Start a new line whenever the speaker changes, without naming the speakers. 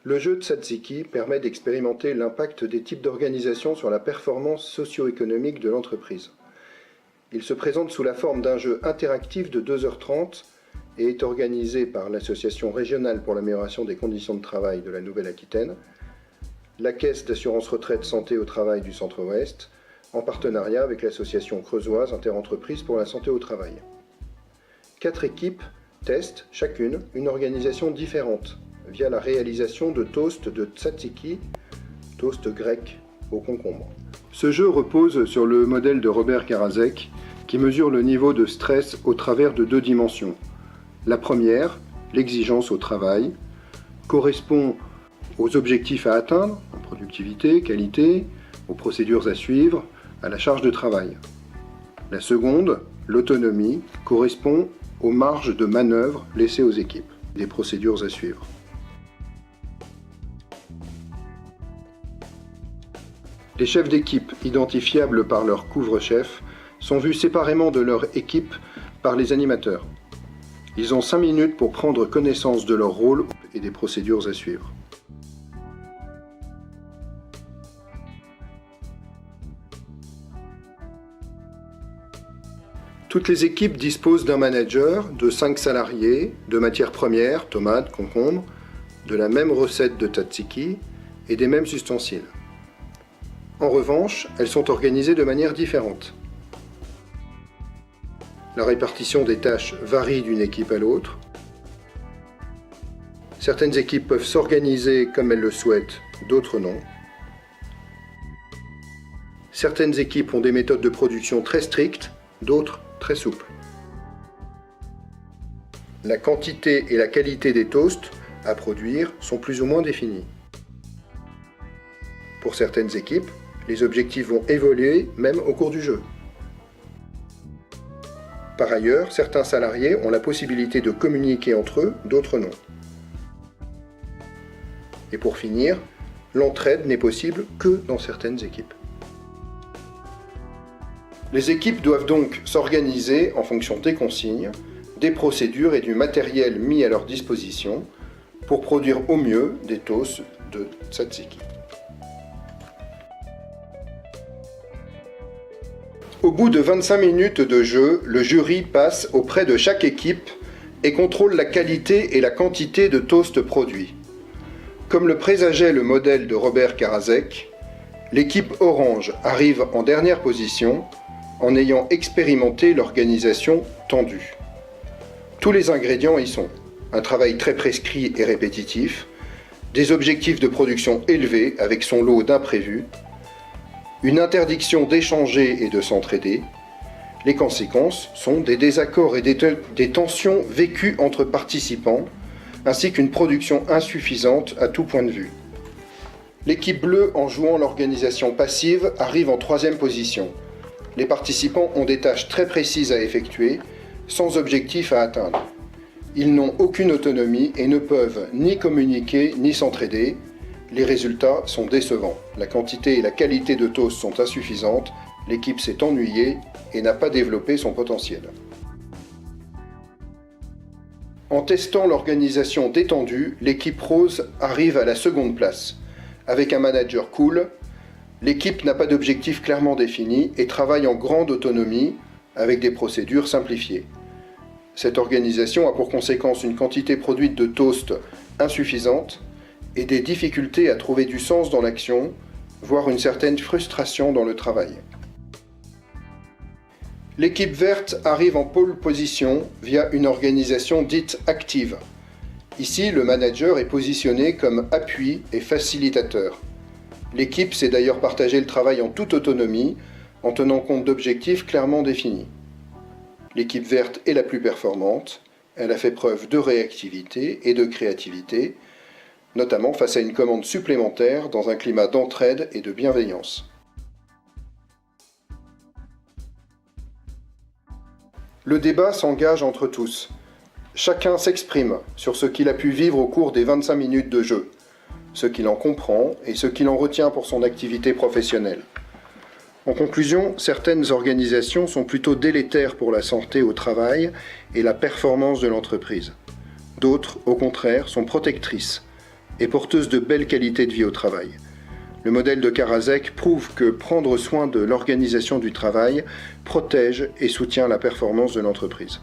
Le jeu Tsatsiki permet d'expérimenter l'impact des types d'organisation sur la performance socio-économique de l'entreprise. Il se présente sous la forme d'un jeu interactif de 2h30 et est organisé par l'Association régionale pour l'amélioration des conditions de travail de la Nouvelle-Aquitaine, la Caisse d'assurance retraite santé au travail du Centre-Ouest, en partenariat avec l'Association creusoise Interentreprises pour la santé au travail. 4 équipes testent chacune une organisation différente via la réalisation de toasts de tzatziki, toast grec au concombre. Ce jeu repose sur le modèle de Robert Karasek qui mesure le niveau de stress au travers de 2 dimensions. La première, l'exigence au travail, correspond aux objectifs à atteindre, en productivité, qualité, aux procédures à suivre, à la charge de travail. La seconde, l'autonomie, correspond aux marges de manœuvre laissées aux équipes, des procédures à suivre. Les chefs d'équipe, identifiables par leur couvre-chef, sont vus séparément de leur équipe par les animateurs. Ils ont 5 minutes pour prendre connaissance de leur rôle et des procédures à suivre. Toutes les équipes disposent d'un manager, de 5 salariés, de matières premières, tomates, concombres, de la même recette de tzatziki et des mêmes ustensiles. En revanche, elles sont organisées de manière différente. La répartition des tâches varie d'une équipe à l'autre. Certaines équipes peuvent s'organiser comme elles le souhaitent, d'autres non. Certaines équipes ont des méthodes de production très strictes, d'autres très souples. La quantité et la qualité des toasts à produire sont plus ou moins définies. Pour certaines équipes, les objectifs vont évoluer même au cours du jeu. Par ailleurs, certains salariés ont la possibilité de communiquer entre eux, d'autres non. Et pour finir, l'entraide n'est possible que dans certaines équipes. Les équipes doivent donc s'organiser en fonction des consignes, des procédures et du matériel mis à leur disposition pour produire au mieux des toasts de tzatziki. Au bout de 25 minutes de jeu, le jury passe auprès de chaque équipe et contrôle la qualité et la quantité de toasts produits. Comme le présageait le modèle de Robert Karasek, l'équipe orange arrive en dernière position en ayant expérimenté l'organisation tendue. Tous les ingrédients y sont. Un travail très prescrit et répétitif, des objectifs de production élevés avec son lot d'imprévus, une interdiction d'échanger et de s'entraider. Les conséquences sont des désaccords et des tensions vécues entre participants, ainsi qu'une production insuffisante à tout point de vue. L'équipe bleue, en jouant l'organisation passive, arrive en 3e position. Les participants ont des tâches très précises à effectuer, sans objectif à atteindre. Ils n'ont aucune autonomie et ne peuvent ni communiquer ni s'entraider. Les résultats sont décevants. La quantité et la qualité de toast sont insuffisantes, l'équipe s'est ennuyée et n'a pas développé son potentiel. En testant l'organisation détendue, l'équipe rose arrive à la 2e place. Avec un manager cool, l'équipe n'a pas d'objectif clairement défini et travaille en grande autonomie avec des procédures simplifiées. Cette organisation a pour conséquence une quantité produite de toast insuffisante et des difficultés à trouver du sens dans l'action, voire une certaine frustration dans le travail. L'équipe verte arrive en pole position via une organisation dite active. Ici, le manager est positionné comme appui et facilitateur. L'équipe sait d'ailleurs partager le travail en toute autonomie, en tenant compte d'objectifs clairement définis. L'équipe verte est la plus performante, elle a fait preuve de réactivité et de créativité, notamment face à une commande supplémentaire dans un climat d'entraide et de bienveillance. Le débat s'engage entre tous. Chacun s'exprime sur ce qu'il a pu vivre au cours des 25 minutes de jeu, ce qu'il en comprend et ce qu'il en retient pour son activité professionnelle. En conclusion, certaines organisations sont plutôt délétères pour la santé au travail et la performance de l'entreprise. D'autres, au contraire, sont protectrices, et porteuse de belles qualités de vie au travail. Le modèle de Karasek prouve que prendre soin de l'organisation du travail protège et soutient la performance de l'entreprise.